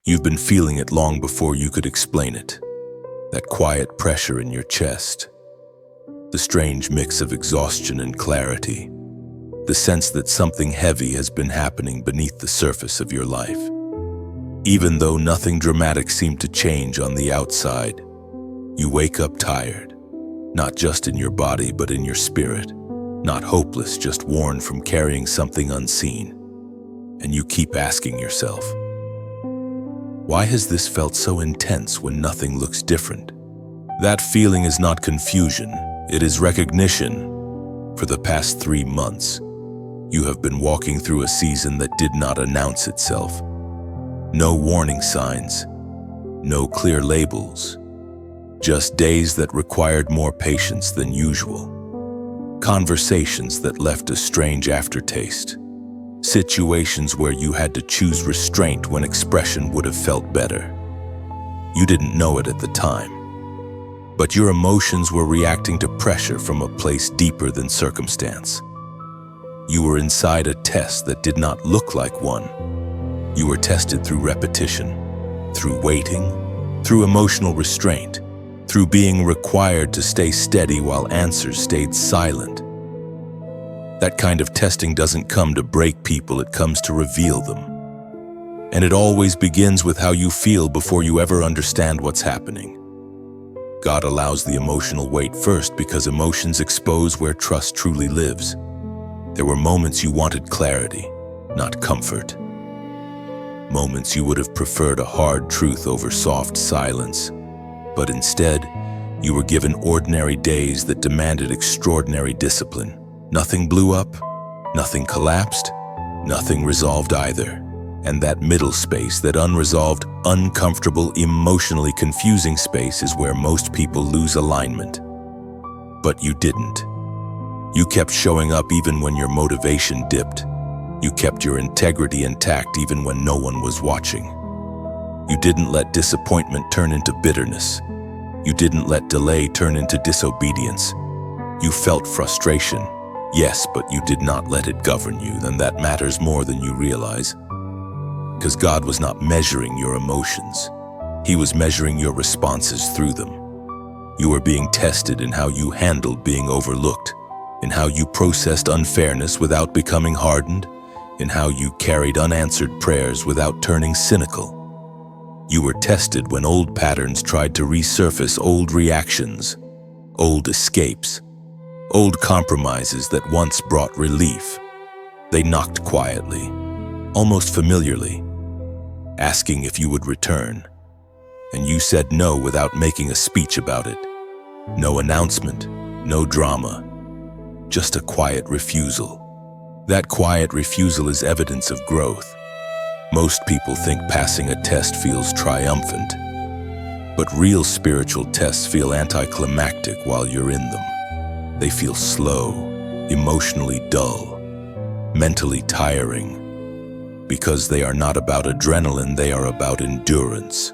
You've been feeling it long before you could explain it. That quiet pressure in your chest. The strange mix of exhaustion and clarity. The sense that something heavy has been happening beneath the surface of your life. Even though nothing dramatic seemed to change on the outside, you wake up tired. Not just in your body, but in your spirit. Not hopeless, just worn from carrying something unseen. And you keep asking yourself, why has this felt so intense when nothing looks different? That feeling is not confusion, it is recognition. For the past 3 months, you have been walking through a season that did not announce itself. No warning signs, no clear labels, just days that required more patience than usual. Conversations that left a strange aftertaste. Situations where you had to choose restraint when expression would have felt better. You didn't know it at the time, but your emotions were reacting to pressure from a place deeper than circumstance. You were inside a test that did not look like one. You were tested through repetition, through waiting, through emotional restraint, through being required to stay steady while answers stayed silent. That kind of testing doesn't come to break people, it comes to reveal them. And it always begins with how you feel before you ever understand what's happening. God allows the emotional weight first because emotions expose where trust truly lives. There were moments you wanted clarity, not comfort. Moments you would have preferred a hard truth over soft silence. But instead, you were given ordinary days that demanded extraordinary discipline. Nothing blew up, nothing collapsed, nothing resolved either. And that middle space, that unresolved, uncomfortable, emotionally confusing space is where most people lose alignment. But you didn't. You kept showing up even when your motivation dipped. You kept your integrity intact even when no one was watching. You didn't let disappointment turn into bitterness. You didn't let delay turn into disobedience. You felt frustration, yes, but you did not let it govern you, and that matters more than you realize. Because God was not measuring your emotions. He was measuring your responses through them. You were being tested in how you handled being overlooked, in how you processed unfairness without becoming hardened, in how you carried unanswered prayers without turning cynical. You were tested when old patterns tried to resurface, old reactions, old escapes, old compromises that once brought relief. They knocked quietly, almost familiarly, asking if you would return. And you said no without making a speech about it. No announcement, no drama, just a quiet refusal. That quiet refusal is evidence of growth. Most people think passing a test feels triumphant, but real spiritual tests feel anticlimactic while you're in them. They feel slow, emotionally dull, mentally tiring, because they are not about adrenaline, they are about endurance.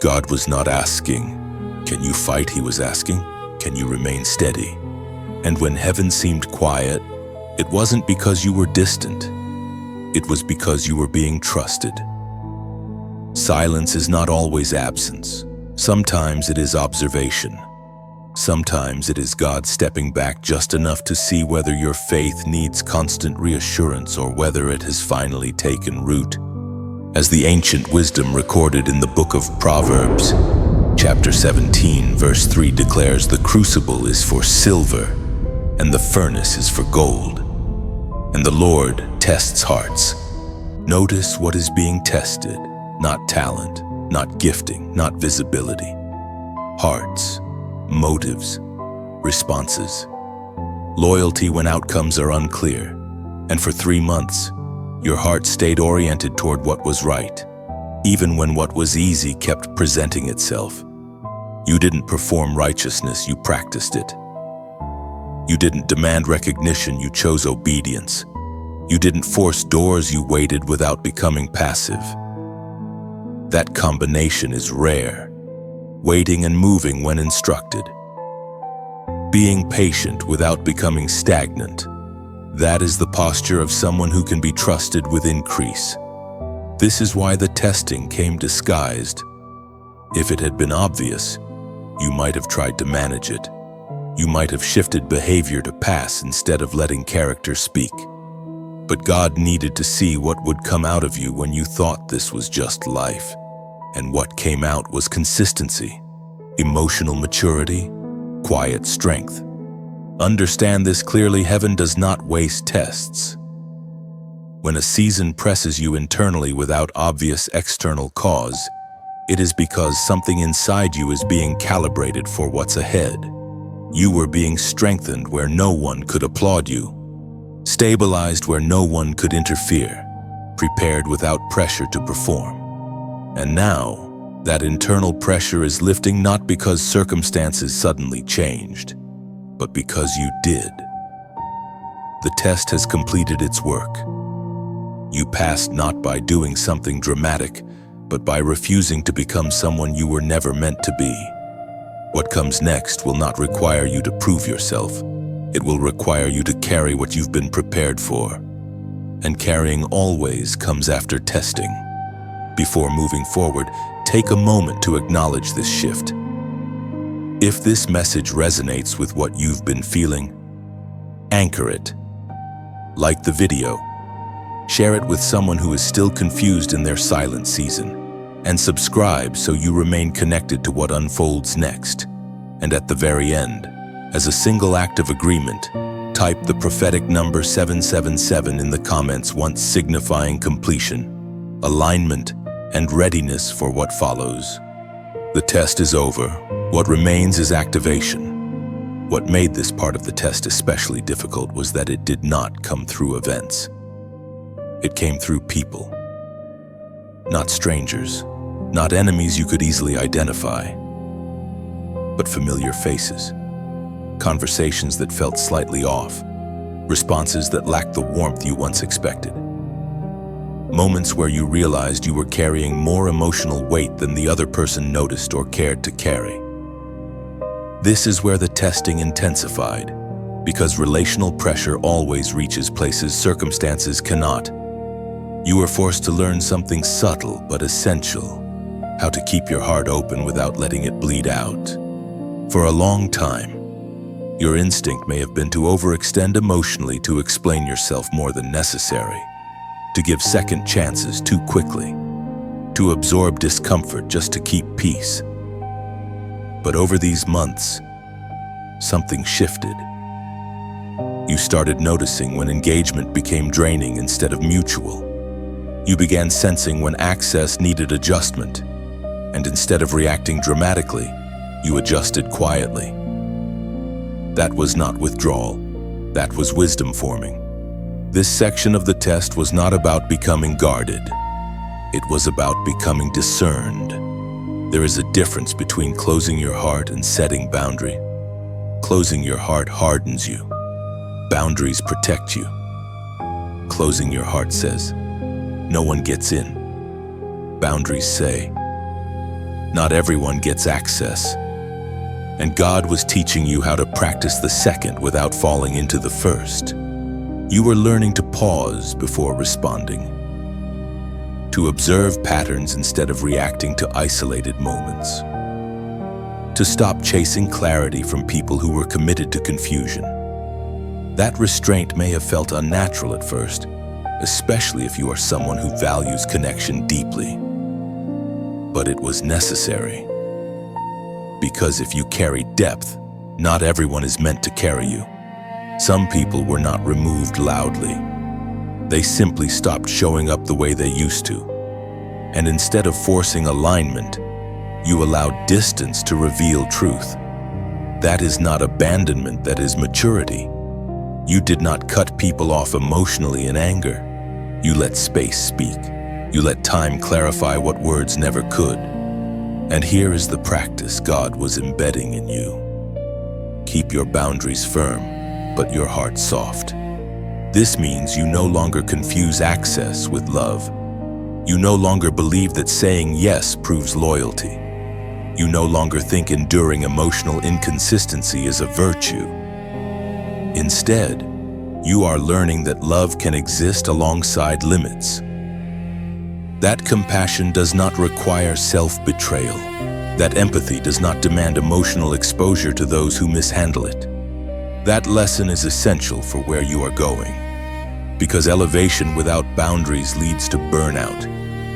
God was not asking, "Can you fight?" He was asking, "Can you remain steady?" And when heaven seemed quiet, it wasn't because you were distant. It was because you were being trusted. Silence is not always absence. Sometimes it is observation. Sometimes it is God stepping back just enough to see whether your faith needs constant reassurance or whether it has finally taken root. As the ancient wisdom recorded in the book of Proverbs, chapter 17, verse 3 declares, "The crucible is for silver, and the furnace is for gold. And the Lord tests hearts." Notice what is being tested, not talent, not gifting, not visibility. Hearts, motives, responses. Loyalty when outcomes are unclear. And for 3 months, your heart stayed oriented toward what was right, even when what was easy kept presenting itself. You didn't perform righteousness, you practiced it. You didn't demand recognition, you chose obedience. You didn't force doors, you waited without becoming passive. That combination is rare, waiting and moving when instructed. Being patient without becoming stagnant. That is the posture of someone who can be trusted with increase. This is why the testing came disguised. If it had been obvious, you might have tried to manage it. You might have shifted behavior to pass instead of letting character speak. But God needed to see what would come out of you when you thought this was just life. And what came out was consistency, emotional maturity, quiet strength. Understand this clearly: heaven does not waste tests. When a season presses you internally without obvious external cause, it is because something inside you is being calibrated for what's ahead. You were being strengthened where no one could applaud you, stabilized where no one could interfere, prepared without pressure to perform. And now, that internal pressure is lifting not because circumstances suddenly changed, but because you did. The test has completed its work. You passed not by doing something dramatic, but by refusing to become someone you were never meant to be. What comes next will not require you to prove yourself. It will require you to carry what you've been prepared for. And carrying always comes after testing. Before moving forward, take a moment to acknowledge this shift. If this message resonates with what you've been feeling, anchor it. Like the video. Share it with someone who is still confused in their silent season. And subscribe so you remain connected to what unfolds next. And at the very end, as a single act of agreement, type the prophetic number 777 in the comments, once signifying completion, alignment, and readiness for what follows. The test is over. What remains is activation. What made this part of the test especially difficult was that it did not come through events. It came through people. Not strangers, not enemies you could easily identify, but familiar faces. Conversations that felt slightly off, responses that lacked the warmth you once expected. Moments where you realized you were carrying more emotional weight than the other person noticed or cared to carry. This is where the testing intensified, because relational pressure always reaches places circumstances cannot. You were forced to learn something subtle but essential: how to keep your heart open without letting it bleed out. For a long time, your instinct may have been to overextend emotionally, to explain yourself more than necessary, to give second chances too quickly, to absorb discomfort just to keep peace. But over these months, something shifted. You started noticing when engagement became draining instead of mutual. You began sensing when access needed adjustment, and instead of reacting dramatically, you adjusted quietly. That was not withdrawal, that was wisdom forming. This section of the test was not about becoming guarded. It was about becoming discerned. There is a difference between closing your heart and setting boundary. Closing your heart hardens you. Boundaries protect you. Closing your heart says, no one gets in. Boundaries say, not everyone gets access. And God was teaching you how to practice the second without falling into the first. You were learning to pause before responding, to observe patterns instead of reacting to isolated moments, to stop chasing clarity from people who were committed to confusion. That restraint may have felt unnatural at first, especially if you are someone who values connection deeply. But it was necessary. Because if you carry depth, not everyone is meant to carry you. Some people were not removed loudly. They simply stopped showing up the way they used to. And instead of forcing alignment, you allowed distance to reveal truth. That is not abandonment, that is maturity. You did not cut people off emotionally in anger. You let space speak. You let time clarify what words never could. And here is the practice God was embedding in you. Keep your boundaries firm, but your heart soft. This means you no longer confuse access with love. You no longer believe that saying yes proves loyalty. You no longer think enduring emotional inconsistency is a virtue. Instead, you are learning that love can exist alongside limits. That compassion does not require self-betrayal. That empathy does not demand emotional exposure to those who mishandle it. That lesson is essential for where you are going. Because elevation without boundaries leads to burnout.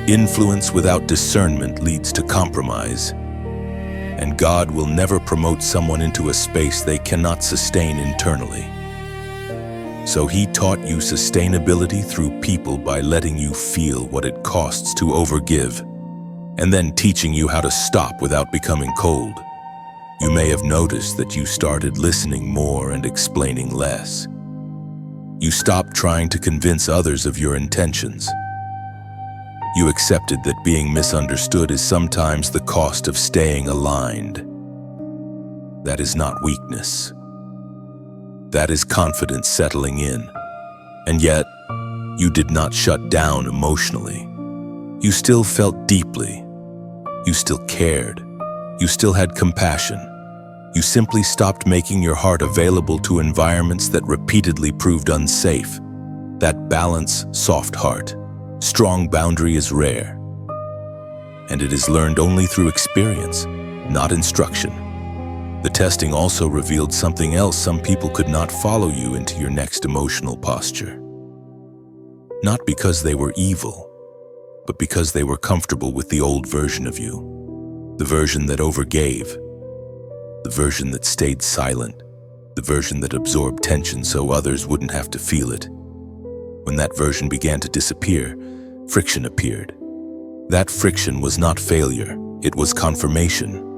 Influence without discernment leads to compromise. And God will never promote someone into a space they cannot sustain internally. So He taught you sustainability through people by letting you feel what it costs to overgive, and then teaching you how to stop without becoming cold. You may have noticed that you started listening more and explaining less. You stopped trying to convince others of your intentions. You accepted that being misunderstood is sometimes the cost of staying aligned. That is not weakness. That is confidence settling in. And yet, you did not shut down emotionally. You still felt deeply. You still cared. You still had compassion. You simply stopped making your heart available to environments that repeatedly proved unsafe. That balance, soft heart, strong boundary is rare. And it is learned only through experience, not instruction. The testing also revealed something else. Some people could not follow you into your next emotional posture. Not because they were evil, but because they were comfortable with the old version of you. The version that overgave. The version that stayed silent. The version that absorbed tension so others wouldn't have to feel it. When that version began to disappear, friction appeared. That friction was not failure, it was confirmation.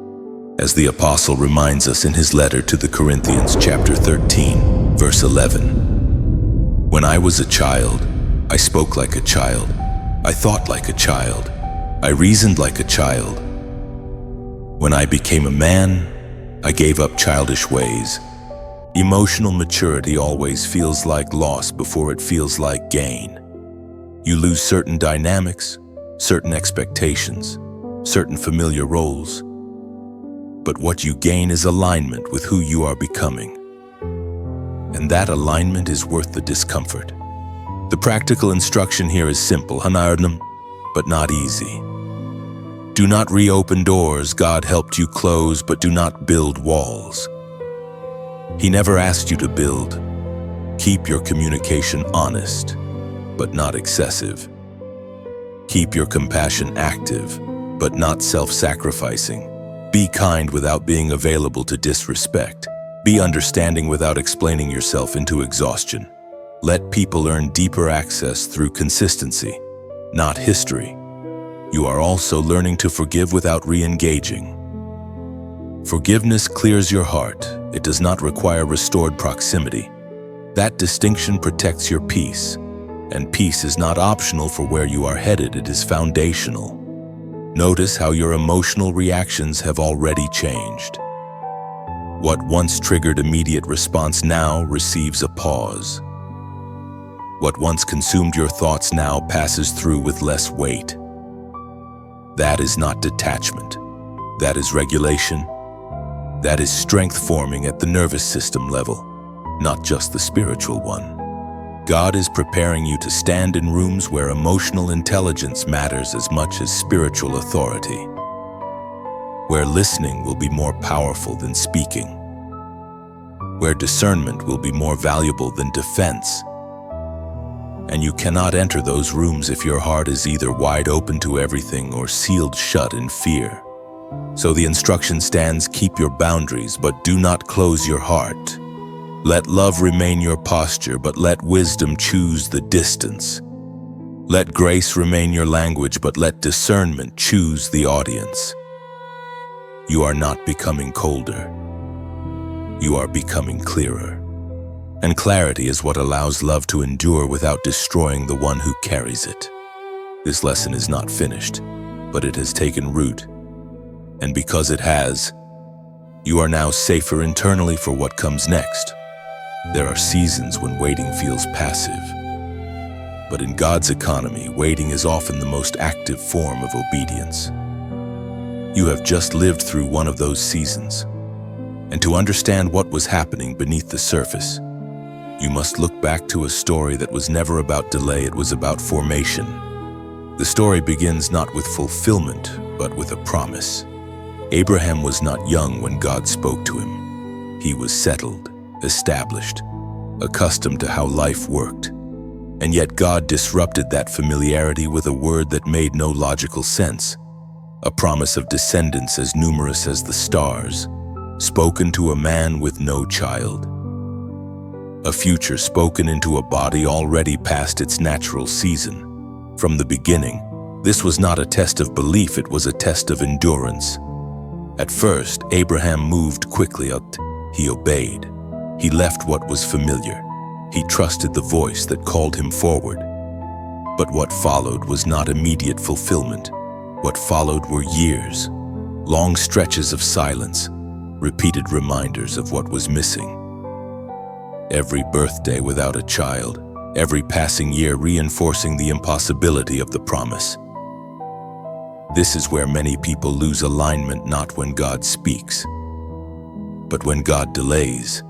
As the apostle reminds us in his letter to the Corinthians, chapter 13, verse 11. When I was a child, I spoke like a child. I thought like a child. I reasoned like a child. When I became a man, I gave up childish ways. Emotional maturity always feels like loss before it feels like gain. You lose certain dynamics, certain expectations, certain familiar roles. But what you gain is alignment with who you are becoming. And that alignment is worth the discomfort. The practical instruction here is simple, but not easy. Do not reopen doors God helped you close, but do not build walls. He never asked you to build. Keep your communication honest, but not excessive. Keep your compassion active, but not self-sacrificing. Be kind without being available to disrespect. Be understanding without explaining yourself into exhaustion. Let people earn deeper access through consistency, not history. You are also learning to forgive without re-engaging. Forgiveness clears your heart. It does not require restored proximity. That distinction protects your peace, and peace is not optional for where you are headed, it is foundational. Notice how your emotional reactions have already changed. What once triggered immediate response now receives a pause. What once consumed your thoughts now passes through with less weight. That is not detachment. That is regulation. That is strength forming at the nervous system level, not just the spiritual one. God is preparing you to stand in rooms where emotional intelligence matters as much as spiritual authority, where listening will be more powerful than speaking, where discernment will be more valuable than defense. And you cannot enter those rooms if your heart is either wide open to everything or sealed shut in fear. So the instruction stands: keep your boundaries, but do not close your heart. Let love remain your posture, but let wisdom choose the distance. Let grace remain your language, but let discernment choose the audience. You are not becoming colder. You are becoming clearer. And clarity is what allows love to endure without destroying the one who carries it. This lesson is not finished, but it has taken root. And because it has, you are now safer internally for what comes next. There are seasons when waiting feels passive. But in God's economy, waiting is often the most active form of obedience. You have just lived through one of those seasons. And to understand what was happening beneath the surface, you must look back to a story that was never about delay, it was about formation. The story begins not with fulfillment, but with a promise. Abraham was not young when God spoke to him. He was settled, established, accustomed to how life worked. And yet God disrupted that familiarity with a word that made no logical sense. A promise of descendants as numerous as the stars, spoken to a man with no child. A future spoken into a body already past its natural season. From the beginning, this was not a test of belief, it was a test of endurance. At first, Abraham moved quickly out. He obeyed. He left what was familiar. He trusted the voice that called him forward. But what followed was not immediate fulfillment. What followed were years, long stretches of silence, repeated reminders of what was missing. Every birthday without a child, every passing year reinforcing the impossibility of the promise. This is where many people lose alignment, not when God speaks, but when God delays.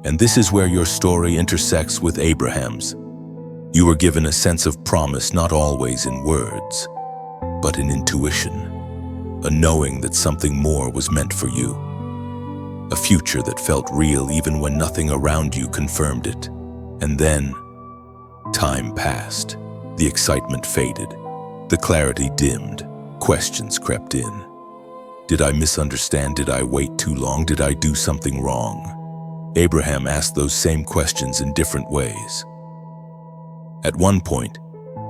And this is where your story intersects with Abraham's. You were given a sense of promise, not always in words, but in intuition, a knowing that something more was meant for you, a future that felt real even when nothing around you confirmed it. And then, time passed, the excitement faded, the clarity dimmed, questions crept in. Did I misunderstand? Did I wait too long? Did I do something wrong? Abraham asked those same questions in different ways. At one point,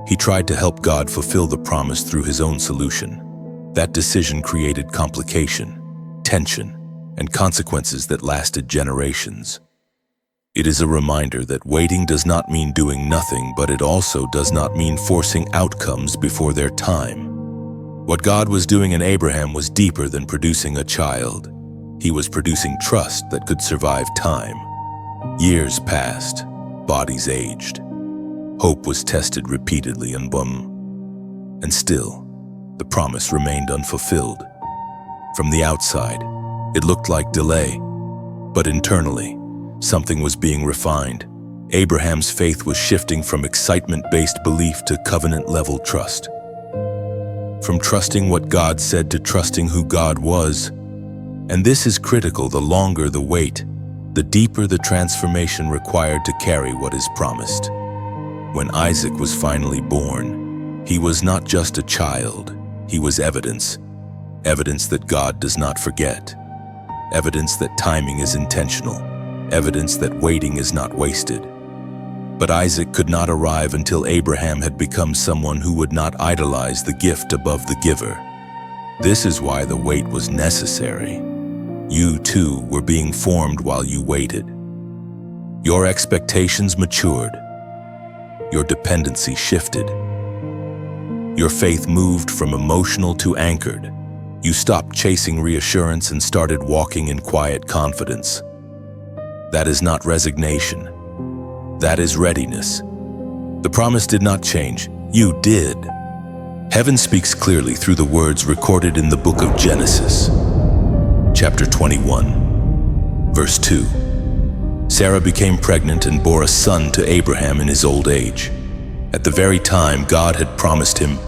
he tried to help God fulfill the promise through his own solution. That decision created complication, tension, and consequences that lasted generations. It is a reminder that waiting does not mean doing nothing, but it also does not mean forcing outcomes before their time. What God was doing in Abraham was deeper than producing a child. He was producing trust that could survive time. Years passed, bodies aged. Hope was tested repeatedly and still, the promise remained unfulfilled. From the outside, it looked like delay, but internally, something was being refined. Abraham's faith was shifting from excitement-based belief to covenant-level trust. From trusting what God said to trusting who God was. And this is critical. The longer the wait, the deeper the transformation required to carry what is promised. When Isaac was finally born, he was not just a child, he was evidence. Evidence that God does not forget. Evidence that timing is intentional. Evidence that waiting is not wasted. But Isaac could not arrive until Abraham had become someone who would not idolize the gift above the giver. This is why the wait was necessary. You too were being formed while you waited. Your expectations matured. Your dependency shifted. Your faith moved from emotional to anchored. You stopped chasing reassurance and started walking in quiet confidence. That is not resignation. That is readiness. The promise did not change. You did. Heaven speaks clearly through the words recorded in the book of Genesis, chapter 21, verse 2. Sarah became pregnant and bore a son to Abraham in his old age. At the very time God had promised him,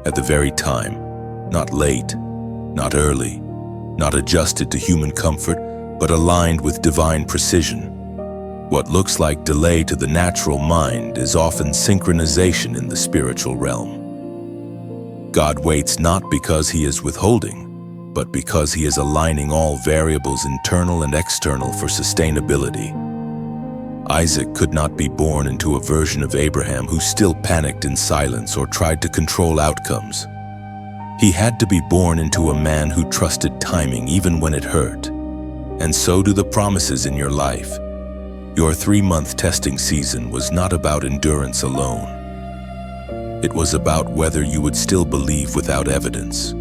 at the very time, not late, not early, not adjusted to human comfort, but aligned with divine precision. What looks like delay to the natural mind is often synchronization in the spiritual realm. God waits not because he is withholding, but because he is aligning all variables, internal and external, for sustainability. Isaac could not be born into a version of Abraham who still panicked in silence or tried to control outcomes. He had to be born into a man who trusted timing even when it hurt. And so do the promises in your life. Your 3-month testing season was not about endurance alone. It was about whether you would still believe without evidence,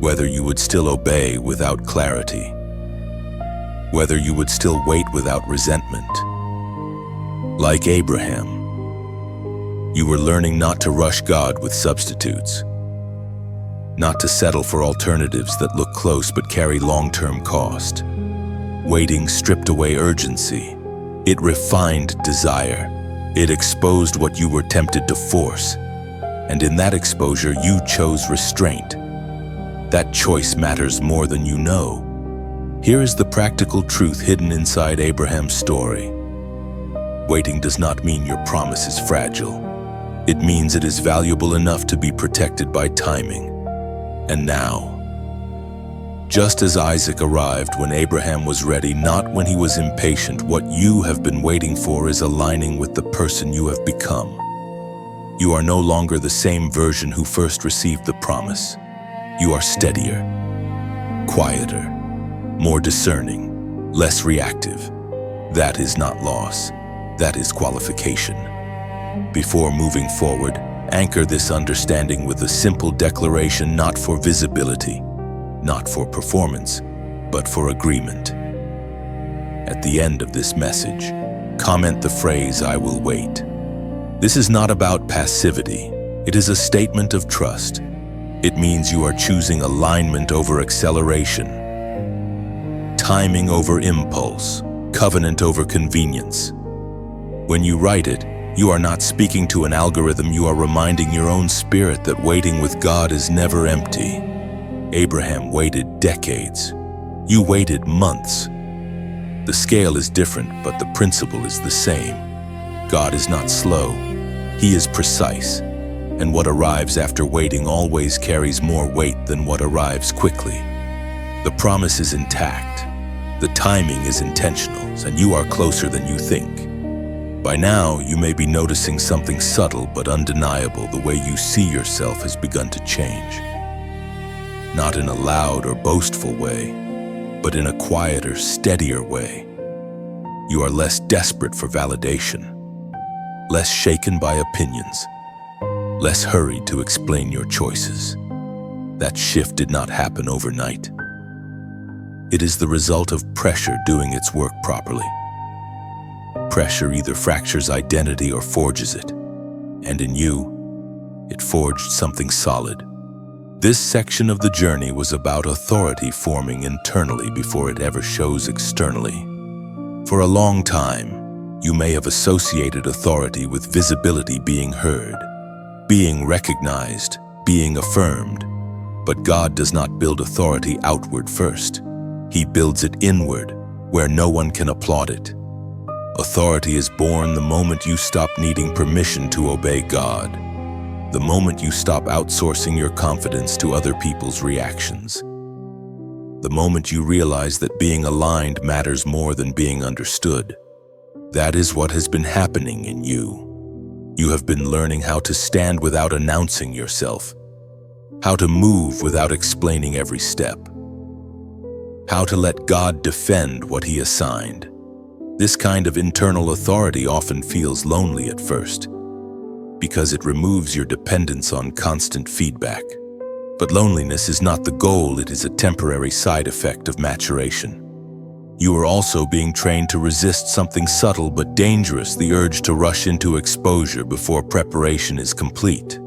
whether you would still obey without clarity, whether you would still wait without resentment. Like Abraham, you were learning not to rush God with substitutes, not to settle for alternatives that look close but carry long-term cost. Waiting stripped away urgency. It refined desire. It exposed what you were tempted to force. And in that exposure, you chose restraint. That choice matters more than you know. Here is the practical truth hidden inside Abraham's story. Waiting does not mean your promise is fragile. It means it is valuable enough to be protected by timing. And now, just as Isaac arrived when Abraham was ready, not when he was impatient, what you have been waiting for is aligning with the person you have become. You are no longer the same version who first received the promise. You are steadier, quieter, more discerning, less reactive. That is not loss. That is qualification. Before moving forward, anchor this understanding with a simple declaration, not for visibility, not for performance, but for agreement. At the end of this message, comment the phrase, "I will wait." This is not about passivity. It is a statement of trust. It means you are choosing alignment over acceleration, timing over impulse, covenant over convenience. When you write it, you are not speaking to an algorithm, you are reminding your own spirit that waiting with God is never empty. Abraham waited decades. You waited months. The scale is different, but the principle is the same. God is not slow. He is precise. And what arrives after waiting always carries more weight than what arrives quickly. The promise is intact. The timing is intentional, and you are closer than you think. By now, you may be noticing something subtle but undeniable. The way you see yourself has begun to change. Not in a loud or boastful way, but in a quieter, steadier way. You are less desperate for validation, less shaken by opinions, less hurried to explain your choices. That shift did not happen overnight. It is the result of pressure doing its work properly. Pressure either fractures identity or forges it. And in you, it forged something solid. This section of the journey was about authority forming internally before it ever shows externally. For a long time, you may have associated authority with visibility, being heard, being recognized, being affirmed. But God does not build authority outward first. He builds it inward, where no one can applaud it. Authority is born the moment you stop needing permission to obey God, the moment you stop outsourcing your confidence to other people's reactions, the moment you realize that being aligned matters more than being understood. That is what has been happening in you. You have been learning how to stand without announcing yourself, how to move without explaining every step, how to let God defend what He assigned. This kind of internal authority often feels lonely at first, because it removes your dependence on constant feedback. But loneliness is not the goal, it is a temporary side effect of maturation. You are also being trained to resist something subtle but dangerous, the urge to rush into exposure before preparation is complete.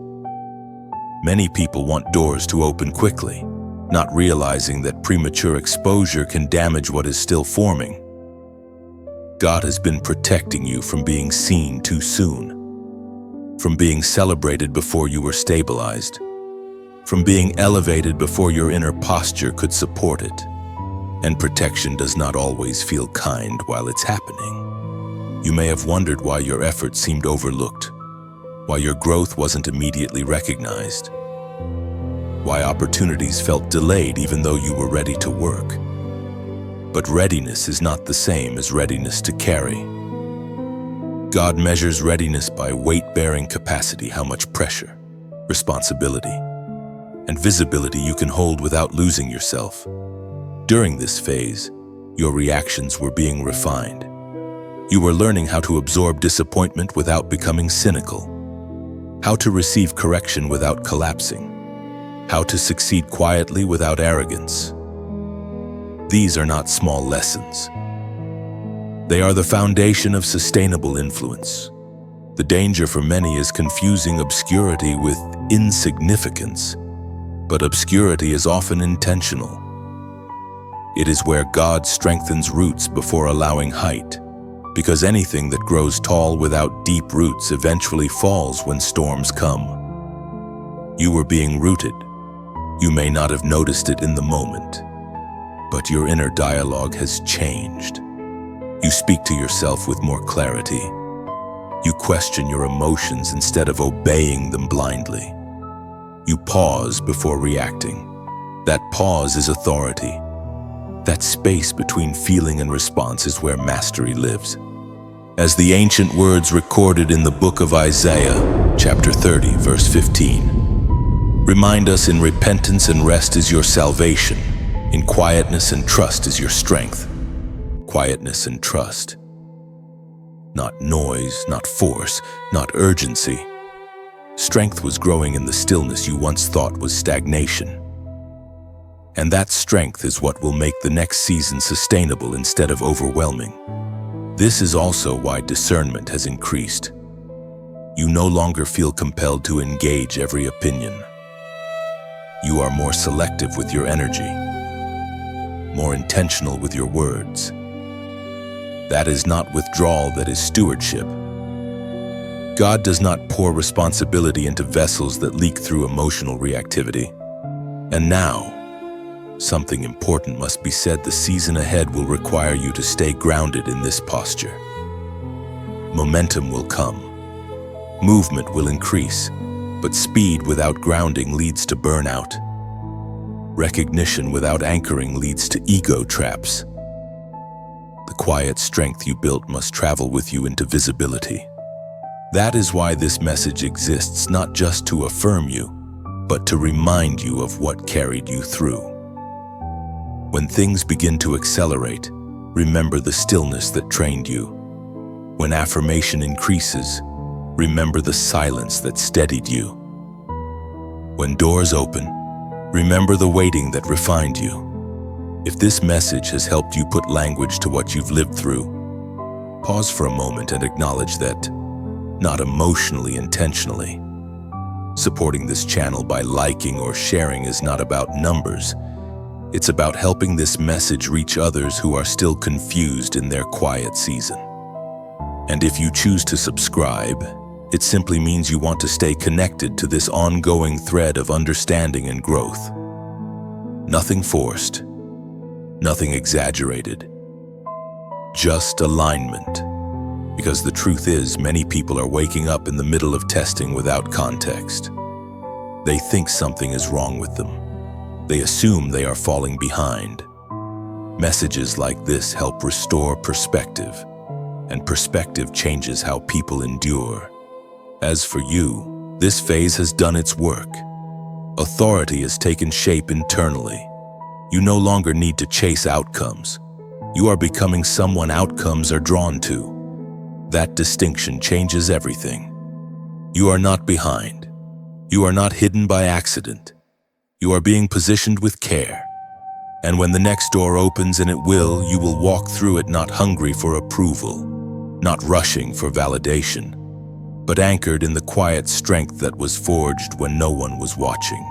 Many people want doors to open quickly, not realizing that premature exposure can damage what is still forming. God has been protecting you from being seen too soon, from being celebrated before you were stabilized, from being elevated before your inner posture could support it. And protection does not always feel kind while it's happening. You may have wondered why your efforts seemed overlooked, why your growth wasn't immediately recognized, why opportunities felt delayed even though you were ready to work. But readiness is not the same as readiness to carry. God measures readiness by weight-bearing capacity, how much pressure, responsibility, and visibility you can hold without losing yourself. During this phase, your reactions were being refined. You were learning how to absorb disappointment without becoming cynical, how to receive correction without collapsing, how to succeed quietly without arrogance. These are not small lessons. They are the foundation of sustainable influence. The danger for many is confusing obscurity with insignificance, but obscurity is often intentional. It is where God strengthens roots before allowing height, because anything that grows tall without deep roots eventually falls when storms come. You were being rooted. You may not have noticed it in the moment, but your inner dialogue has changed. You speak to yourself with more clarity. You question your emotions instead of obeying them blindly. You pause before reacting. That pause is authority. That space between feeling and response is where mastery lives. As the ancient words recorded in the book of Isaiah, chapter 30, verse 15, remind us, in repentance and rest is your salvation. In quietness and trust is your strength. Quietness and trust. Not noise, not force, not urgency. Strength was growing in the stillness you once thought was stagnation. And that strength is what will make the next season sustainable instead of overwhelming. This is also why discernment has increased. You no longer feel compelled to engage every opinion. You are more selective with your energy, more intentional with your words. That is not withdrawal, that is stewardship. God does not pour responsibility into vessels that leak through emotional reactivity. And now, something important must be said. The season ahead will require you to stay grounded in this posture. Momentum will come. Movement will increase, but speed without grounding leads to burnout. Recognition without anchoring leads to ego traps. The quiet strength you built must travel with you into visibility. That is why this message exists, not just to affirm you, but to remind you of what carried you through. When things begin to accelerate, remember the stillness that trained you. When affirmation increases, remember the silence that steadied you. When doors open, remember the waiting that refined you. If this message has helped you put language to what you've lived through, pause for a moment and acknowledge that, not emotionally, intentionally. Supporting this channel by liking or sharing is not about numbers. It's about helping this message reach others who are still confused in their quiet season. And if you choose to subscribe, it simply means you want to stay connected to this ongoing thread of understanding and growth. Nothing forced, nothing exaggerated, just alignment. Because the truth is, many people are waking up in the middle of testing without context. They think something is wrong with them. They assume they are falling behind. Messages like this help restore perspective, and perspective changes how people endure. As for you, this phase has done its work. Authority has taken shape internally. You no longer need to chase outcomes. You are becoming someone outcomes are drawn to. That distinction changes everything. You are not behind. You are not hidden by accident. You are being positioned with care. And when the next door opens, and it will, you will walk through it not hungry for approval, not rushing for validation, but anchored in the quiet strength that was forged when no one was watching.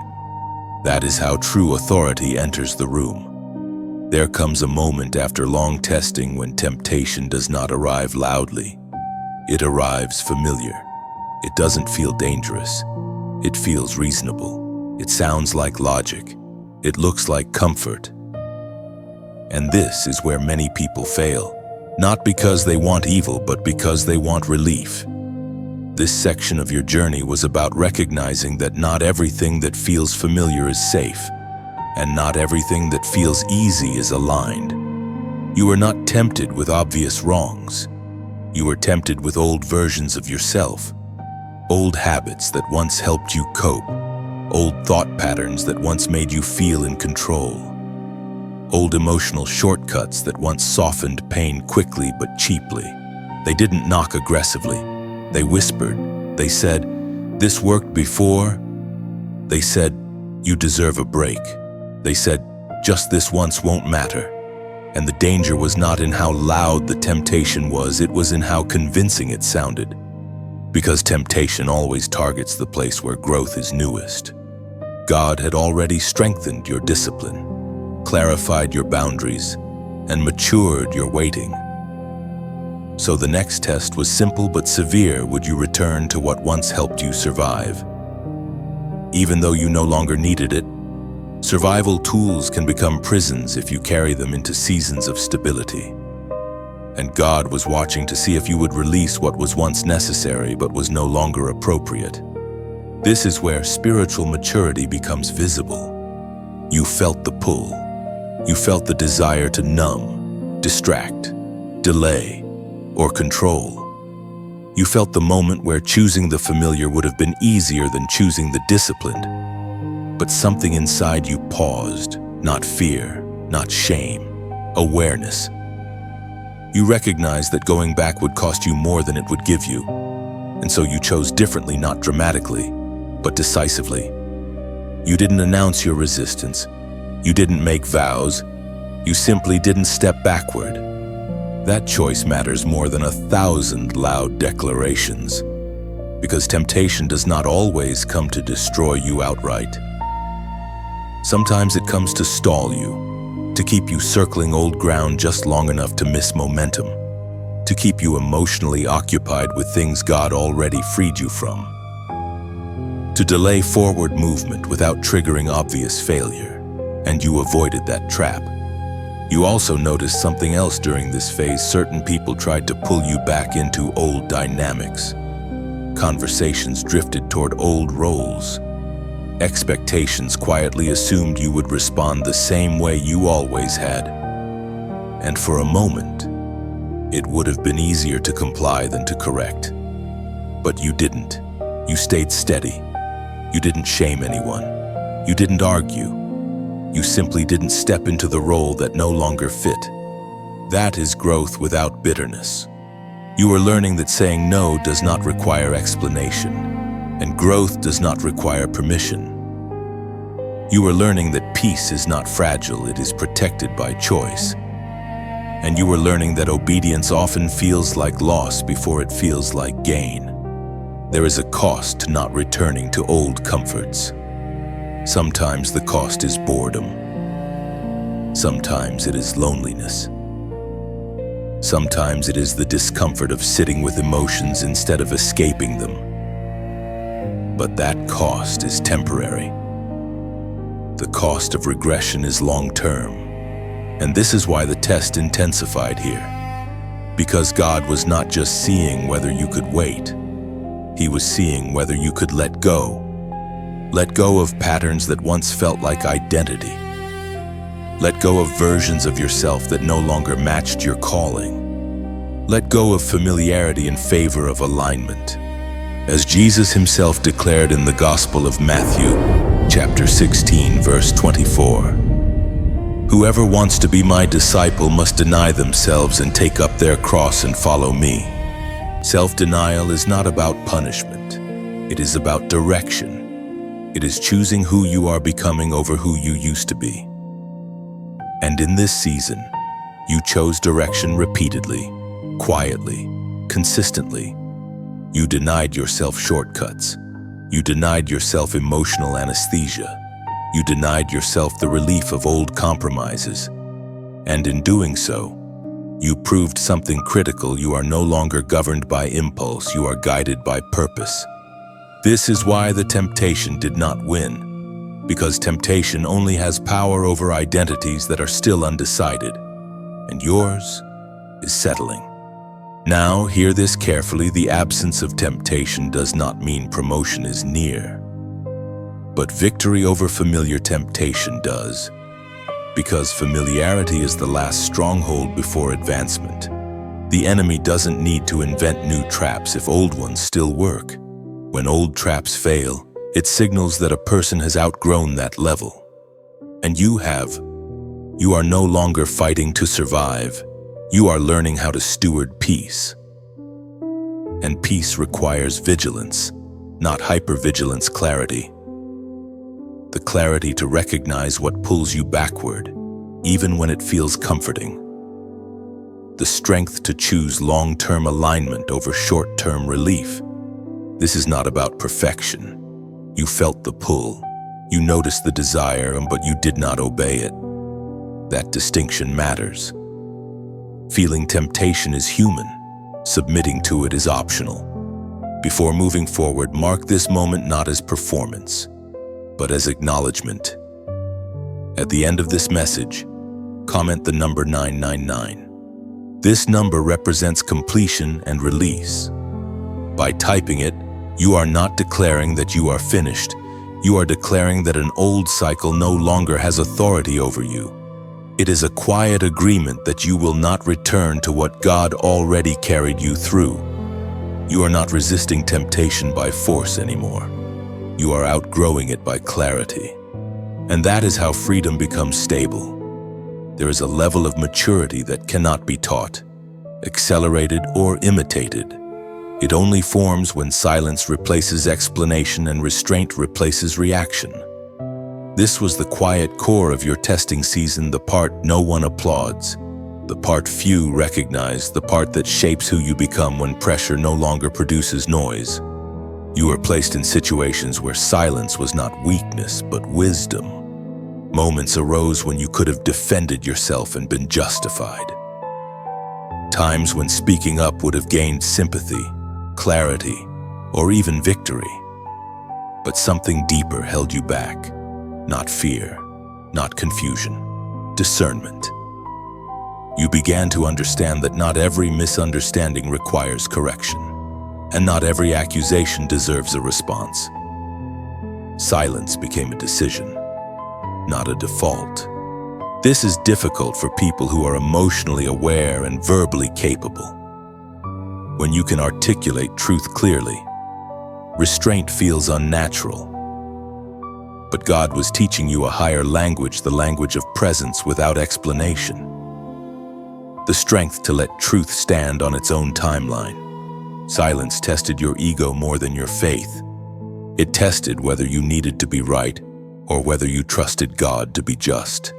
That is how true authority enters the room. There comes a moment after long testing when temptation does not arrive loudly. It arrives familiar. It doesn't feel dangerous. It feels reasonable. It sounds like logic. It looks like comfort. And this is where many people fail, not because they want evil, but because they want relief. This section of your journey was about recognizing that not everything that feels familiar is safe, and not everything that feels easy is aligned. You are not tempted with obvious wrongs. You are tempted with old versions of yourself, old habits that once helped you cope, old thought patterns that once made you feel in control, old emotional shortcuts that once softened pain quickly but cheaply. They didn't knock aggressively. They whispered. They said, "This worked before." They said, "You deserve a break." They said, "Just this once won't matter." And the danger was not in how loud the temptation was, it was in how convincing it sounded. Because temptation always targets the place where growth is newest. God had already strengthened your discipline, clarified your boundaries, and matured your waiting. So the next test was simple but severe. Would you return to what once helped you survive? even though you no longer needed it. Survival tools can become prisons if you carry them into seasons of stability. And God was watching to see if you would release what was once necessary but was no longer appropriate. This is where spiritual maturity becomes visible. You felt the pull. You felt the desire to numb, distract, delay, or control. You felt the moment where choosing the familiar would have been easier than choosing the disciplined. But something inside you paused, not fear, not shame, awareness. You recognized that going back would cost you more than it would give you, and so you chose differently, not dramatically, but decisively. You didn't announce your resistance. You didn't make vows. You simply didn't step backward. That choice matters more than 1,000 loud declarations, because temptation does not always come to destroy you outright. Sometimes it comes to stall you, to keep you circling old ground just long enough to miss momentum, to keep you emotionally occupied with things God already freed you from, to delay forward movement without triggering obvious failure, and you avoided that trap. You also noticed something else during this phase. Certain people tried to pull you back into old dynamics. Conversations drifted toward old roles. Expectations quietly assumed you would respond the same way you always had. And for a moment, it would have been easier to comply than to correct. But you didn't. You stayed steady. You didn't shame anyone. You didn't argue. You simply didn't step into the role that no longer fit. That is growth without bitterness. You are learning that saying no does not require explanation, and growth does not require permission. You are learning that peace is not fragile, it is protected by choice. And you are learning that obedience often feels like loss before it feels like gain. There is a cost to not returning to old comforts. Sometimes the cost is boredom. Sometimes it is loneliness. Sometimes it is the discomfort of sitting with emotions instead of escaping them. But that cost is temporary. The cost of regression is long-term. And this is why the test intensified here. Because God was not just seeing whether you could wait. He was seeing whether you could let go. Let go of patterns that once felt like identity. Let go of versions of yourself that no longer matched your calling. Let go of familiarity in favor of alignment. As Jesus himself declared in the Gospel of Matthew, chapter 16, verse 24, "Whoever wants to be my disciple must deny themselves and take up their cross and follow me." Self-denial is not about punishment. It is about direction. It is choosing who you are becoming over who you used to be. And in this season, you chose direction repeatedly, quietly, consistently. You denied yourself shortcuts. You denied yourself emotional anesthesia. You denied yourself the relief of old compromises. And in doing so, you proved something critical. You are no longer governed by impulse. You are guided by purpose. This is why the temptation did not win, because temptation only has power over identities that are still undecided, and yours is settling. Now, hear this carefully. The absence of temptation does not mean promotion is near, but victory over familiar temptation does, because familiarity is the last stronghold before advancement. The enemy doesn't need to invent new traps if old ones still work. When old traps fail, it signals that a person has outgrown that level. And you have. You are no longer fighting to survive. You are learning how to steward peace. And peace requires vigilance, not hypervigilance clarity. The clarity to recognize what pulls you backward, even when it feels comforting. The strength to choose long-term alignment over short-term relief. This is not about perfection. You felt the pull. You noticed the desire, but you did not obey it. That distinction matters. Feeling temptation is human. Submitting to it is optional. Before moving forward, mark this moment not as performance, but as acknowledgement. At the end of this message, comment the number 999. This number represents completion and release. By typing it, you are not declaring that you are finished. You are declaring that an old cycle no longer has authority over you. It is a quiet agreement that you will not return to what God already carried you through. You are not resisting temptation by force anymore. You are outgrowing it by clarity. And that is how freedom becomes stable. There is a level of maturity that cannot be taught, accelerated, or imitated. It only forms when silence replaces explanation and restraint replaces reaction. This was the quiet core of your testing season, the part no one applauds, the part few recognize, the part that shapes who you become when pressure no longer produces noise. You were placed in situations where silence was not weakness, but wisdom. Moments arose when you could have defended yourself and been justified. Times when speaking up would have gained sympathy, clarity, or even victory. But something deeper held you back. Not fear, not confusion, discernment. You began to understand that not every misunderstanding requires correction, and not every accusation deserves a response. Silence became a decision, not a default. This is difficult for people who are emotionally aware and verbally capable. When you can articulate truth clearly, restraint feels unnatural. But God was teaching you a higher language, the language of presence without explanation. The strength to let truth stand on its own timeline. Silence tested your ego more than your faith. It tested whether you needed to be right or whether you trusted God to be just.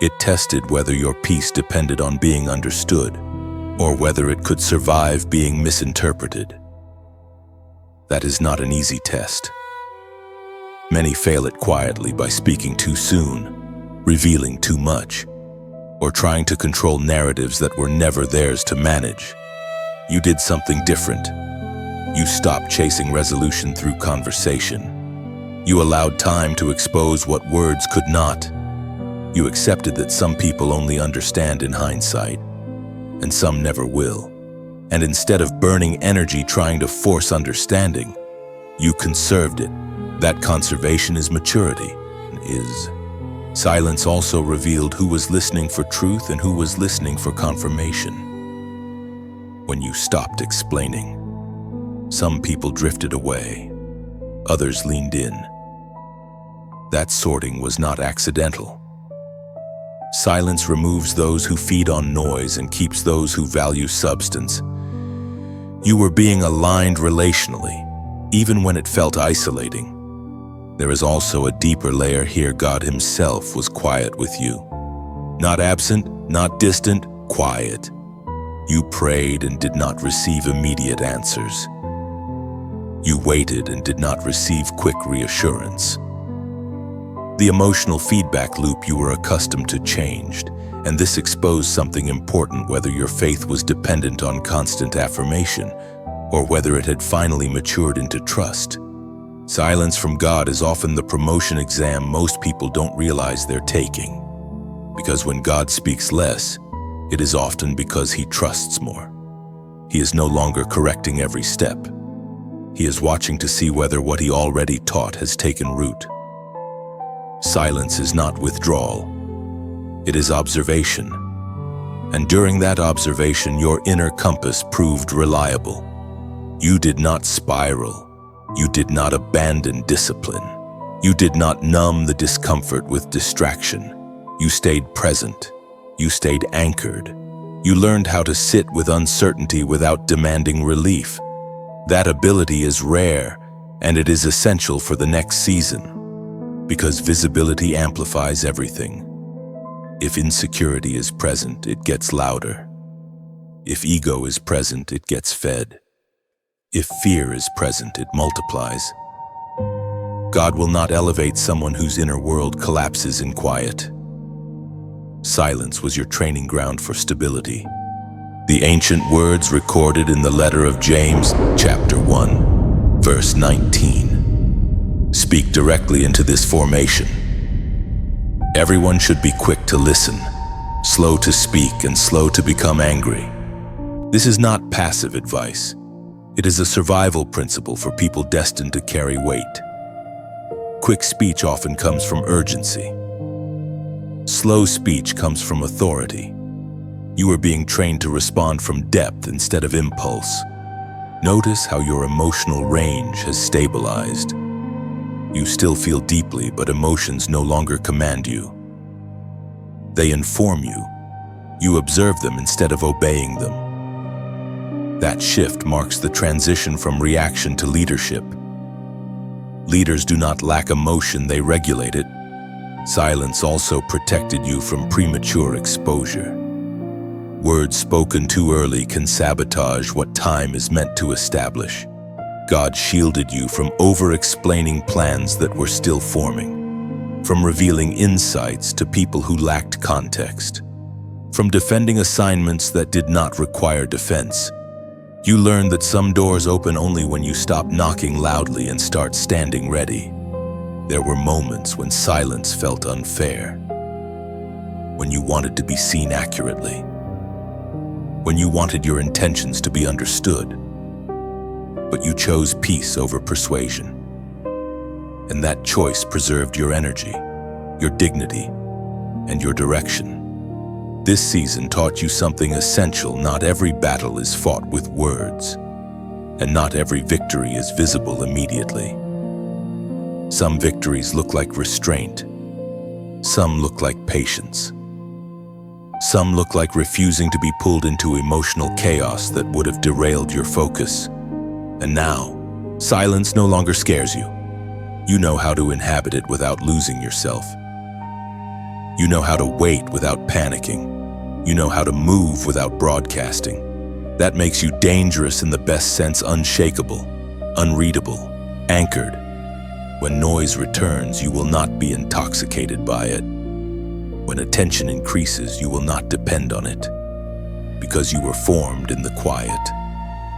It tested whether your peace depended on being understood or whether it could survive being misinterpreted. That is not an easy test. Many fail it quietly by speaking too soon, revealing too much, or trying to control narratives that were never theirs to manage. You did something different. You stopped chasing resolution through conversation. You allowed time to expose what words could not. You accepted that some people only understand in hindsight, and some never will. And instead of burning energy trying to force understanding, you conserved it. That conservation is maturity. Silence also revealed who was listening for truth and who was listening for confirmation. When you stopped explaining, some people drifted away, others leaned in. That sorting was not accidental. Silence removes those who feed on noise and keeps those who value substance. You were being aligned relationally, even when it felt isolating. There is also a deeper layer here. God Himself was quiet with you. Not absent, not distant, quiet. You prayed and did not receive immediate answers. You waited and did not receive quick reassurance. The emotional feedback loop you were accustomed to changed, and this exposed something important, whether your faith was dependent on constant affirmation or whether it had finally matured into trust. Silence from God is often the promotion exam most people don't realize they're taking. Because when God speaks less, it is often because He trusts more. He is no longer correcting every step. He is watching to see whether what He already taught has taken root. Silence is not withdrawal. It is observation. And during that observation, your inner compass proved reliable. You did not spiral. You did not abandon discipline. You did not numb the discomfort with distraction. You stayed present. You stayed anchored. You learned how to sit with uncertainty without demanding relief. That ability is rare, and it is essential for the next season, because visibility amplifies everything. If insecurity is present, it gets louder. If ego is present, it gets fed. If fear is present, it multiplies. God will not elevate someone whose inner world collapses in quiet. Silence was your training ground for stability. The ancient words recorded in the letter of James, chapter 1, verse 19. speak directly into this formation. Everyone should be quick to listen, slow to speak, and slow to become angry. This is not passive advice. It is a survival principle for people destined to carry weight. Quick speech often comes from urgency. Slow speech comes from authority. You are being trained to respond from depth instead of impulse. Notice how your emotional range has stabilized. You still feel deeply, but emotions no longer command you. They inform you. You observe them instead of obeying them. That shift marks the transition from reaction to leadership. Leaders do not lack emotion, they regulate it. Silence also protected you from premature exposure. Words spoken too early can sabotage what time is meant to establish. God shielded you from over-explaining plans that were still forming, from revealing insights to people who lacked context, from defending assignments that did not require defense. You learned that some doors open only when you stop knocking loudly and start standing ready. There were moments when silence felt unfair, when you wanted to be seen accurately, when you wanted your intentions to be understood, but you chose peace over persuasion. And that choice preserved your energy, your dignity, and your direction. This season taught you something essential. Not every battle is fought with words, and not every victory is visible immediately. Some victories look like restraint. Some look like patience. Some look like refusing to be pulled into emotional chaos that would have derailed your focus. And now, silence no longer scares you. You know how to inhabit it without losing yourself. You know how to wait without panicking. You know how to move without broadcasting. That makes you dangerous in the best sense, unshakable, unreadable, anchored. When noise returns, you will not be intoxicated by it. When attention increases, you will not depend on it, because you were formed in the quiet,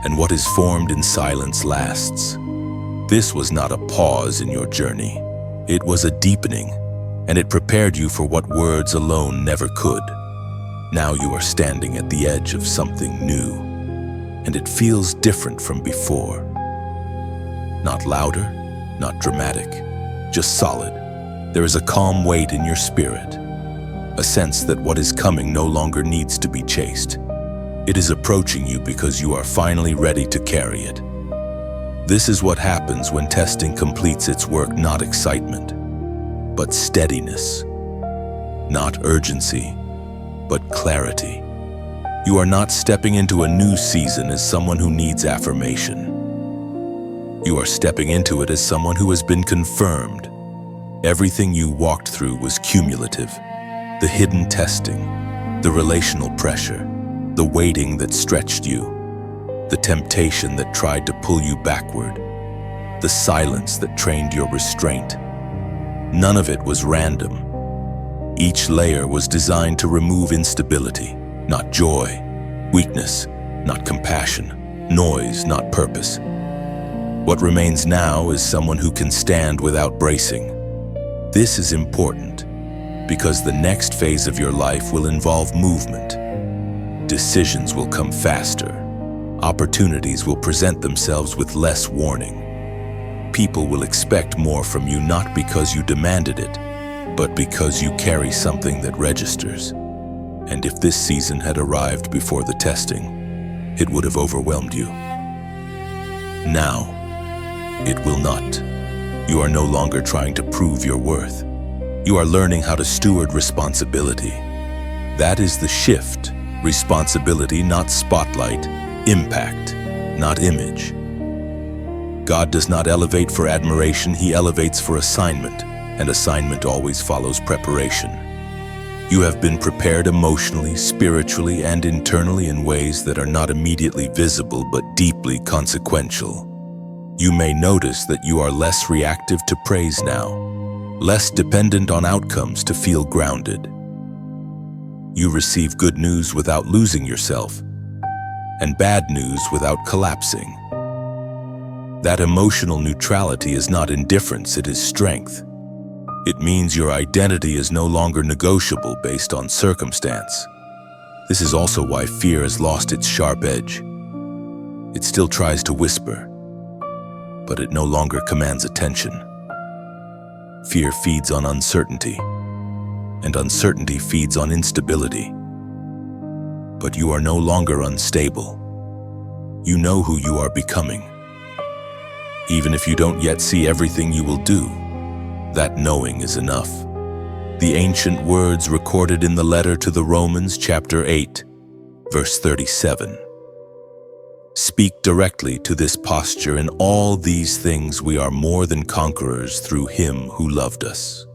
and what is formed in silence lasts. This was not a pause in your journey. It was a deepening, and it prepared you for what words alone never could. Now you are standing at the edge of something new, and it feels different from before. Not louder, not dramatic, just solid. There is a calm weight in your spirit, a sense that what is coming no longer needs to be chased. It is approaching you because you are finally ready to carry it. This is what happens when testing completes its work, not excitement, but steadiness, not urgency, but clarity. You are not stepping into a new season as someone who needs affirmation. You are stepping into it as someone who has been confirmed. Everything you walked through was cumulative. The hidden testing, the relational pressure, the waiting that stretched you, the temptation that tried to pull you backward, the silence that trained your restraint. None of it was random. Each layer was designed to remove instability, not joy, weakness, not compassion, noise, not purpose. What remains now is someone who can stand without bracing. This is important because the next phase of your life will involve movement. Decisions will come faster. Opportunities will present themselves with less warning. People will expect more from you, not because you demanded it, but because you carry something that registers. And if this season had arrived before the testing, it would have overwhelmed you. Now, it will not. You are no longer trying to prove your worth. You are learning how to steward responsibility. That is the shift. Responsibility, not spotlight. Impact, not image. God does not elevate for admiration, He elevates for assignment. And assignment always follows preparation. You have been prepared emotionally, spiritually, and internally in ways that are not immediately visible but deeply consequential. You may notice that you are less reactive to praise now, less dependent on outcomes to feel grounded. You receive good news without losing yourself, and bad news without collapsing. That emotional neutrality is not indifference, it is strength. It means your identity is no longer negotiable based on circumstance. This is also why fear has lost its sharp edge. It still tries to whisper, but it no longer commands attention. Fear feeds on uncertainty, and uncertainty feeds on instability. But you are no longer unstable. You know who you are becoming. Even if you don't yet see everything you will do, that knowing is enough. The ancient words recorded in the letter to the Romans, chapter 8, verse 37. Speak directly to this posture. In all these things we are more than conquerors through Him who loved us.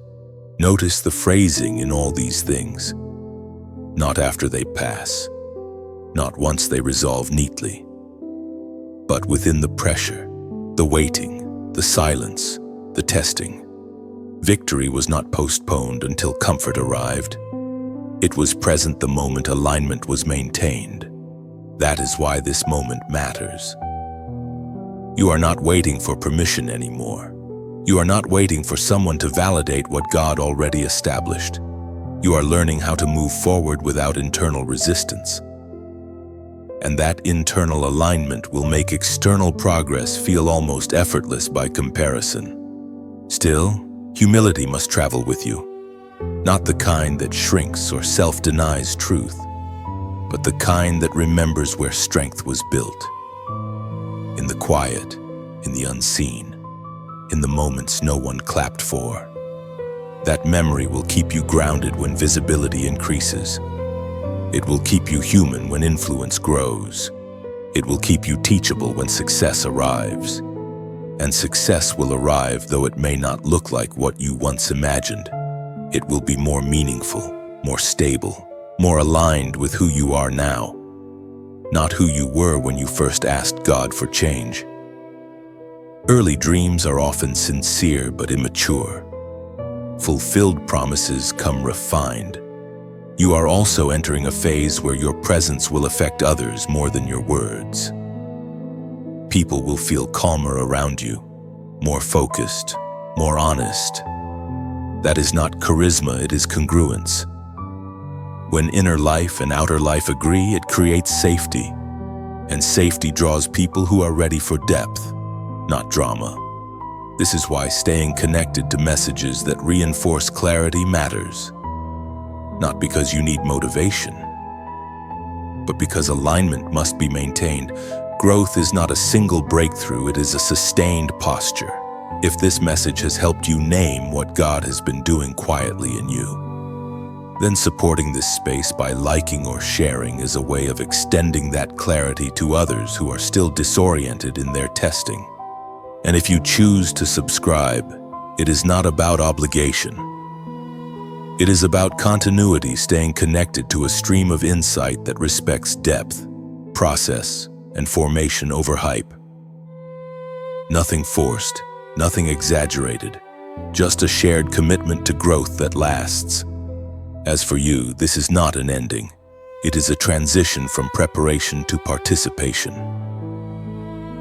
Notice the phrasing in all these things. Not after they pass, not once they resolve neatly, but within the pressure, the waiting, the silence, the testing. Victory was not postponed until comfort arrived. It was present the moment alignment was maintained. That is why this moment matters. You are not waiting for permission anymore. You are not waiting for someone to validate what God already established. You are learning how to move forward without internal resistance. And that internal alignment will make external progress feel almost effortless by comparison. Still, humility must travel with you. Not the kind that shrinks or self-denies truth, but the kind that remembers where strength was built. In the quiet, in the unseen, in the moments no one clapped for. That memory will keep you grounded when visibility increases. It will keep you human when influence grows. It will keep you teachable when success arrives. And success will arrive though it may not look like what you once imagined. It will be more meaningful, more stable, more aligned with who you are now, not who you were when you first asked God for change. Early dreams are often sincere but immature. Fulfilled promises come refined. You are also entering a phase where your presence will affect others more than your words. People will feel calmer around you, more focused, more honest. That is not charisma, it is congruence. When inner life and outer life agree, it creates safety. And safety draws people who are ready for depth, not drama. This is why staying connected to messages that reinforce clarity matters. Not because you need motivation, but because alignment must be maintained. Growth is not a single breakthrough, it is a sustained posture. If this message has helped you name what God has been doing quietly in you, then supporting this space by liking or sharing is a way of extending that clarity to others who are still disoriented in their testing. And if you choose to subscribe, it is not about obligation. It is about continuity, staying connected to a stream of insight that respects depth, process, and formation over hype. Nothing forced, nothing exaggerated, just a shared commitment to growth that lasts. As for you, this is not an ending. It is a transition from preparation to participation.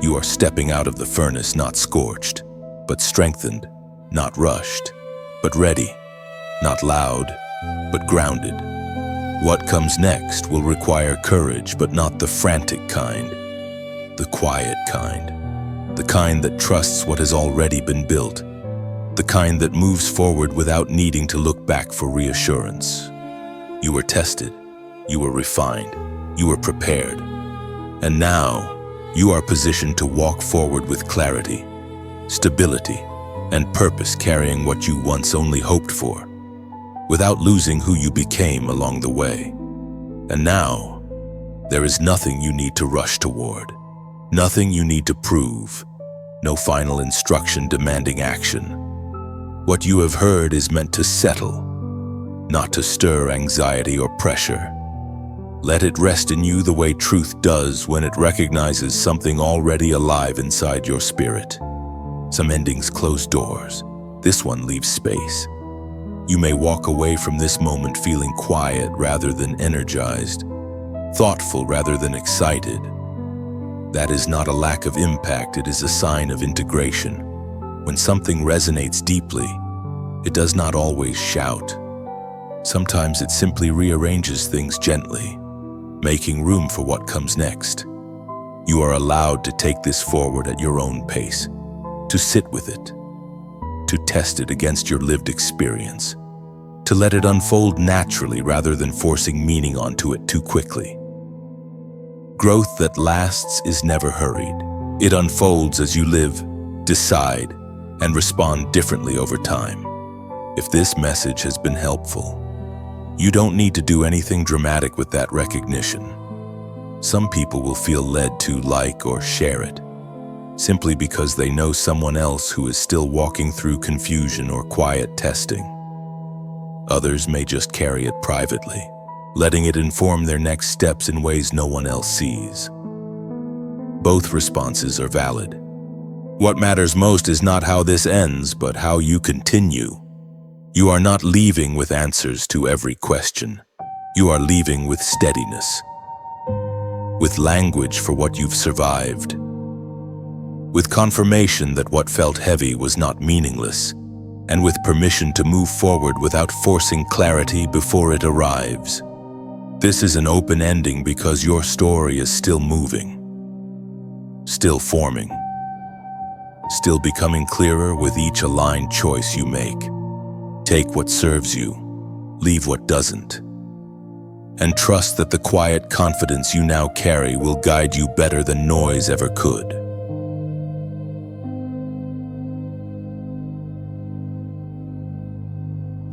You are stepping out of the furnace not scorched, but strengthened, not rushed, but ready, not loud, but grounded. What comes next will require courage, but not the frantic kind, the quiet kind, the kind that trusts what has already been built, the kind that moves forward without needing to look back for reassurance. You were tested, you were refined, you were prepared, and now you are positioned to walk forward with clarity, stability, and purpose, carrying what you once only hoped for, without losing who you became along the way. And now, there is nothing you need to rush toward, nothing you need to prove, no final instruction demanding action. What you have heard is meant to settle, not to stir anxiety or pressure. Let it rest in you the way truth does when it recognizes something already alive inside your spirit. Some endings close doors. This one leaves space. You may walk away from this moment feeling quiet rather than energized, thoughtful rather than excited. That is not a lack of impact, it is a sign of integration. When something resonates deeply, it does not always shout. Sometimes it simply rearranges things gently, making room for what comes next. You are allowed to take this forward at your own pace, to sit with it, to test it against your lived experience, to let it unfold naturally rather than forcing meaning onto it too quickly. Growth that lasts is never hurried. It unfolds as you live, decide, and respond differently over time. If this message has been helpful, you don't need to do anything dramatic with that recognition. Some people will feel led to like or share it, simply because they know someone else who is still walking through confusion or quiet testing. Others may just carry it privately, letting it inform their next steps in ways no one else sees. Both responses are valid. What matters most is not how this ends, but how you continue. You are not leaving with answers to every question. You are leaving with steadiness, with language for what you've survived, with confirmation that what felt heavy was not meaningless, and with permission to move forward without forcing clarity before it arrives. This is an open ending because your story is still moving, still forming, still becoming clearer with each aligned choice you make. Take what serves you, leave what doesn't, and trust that the quiet confidence you now carry will guide you better than noise ever could.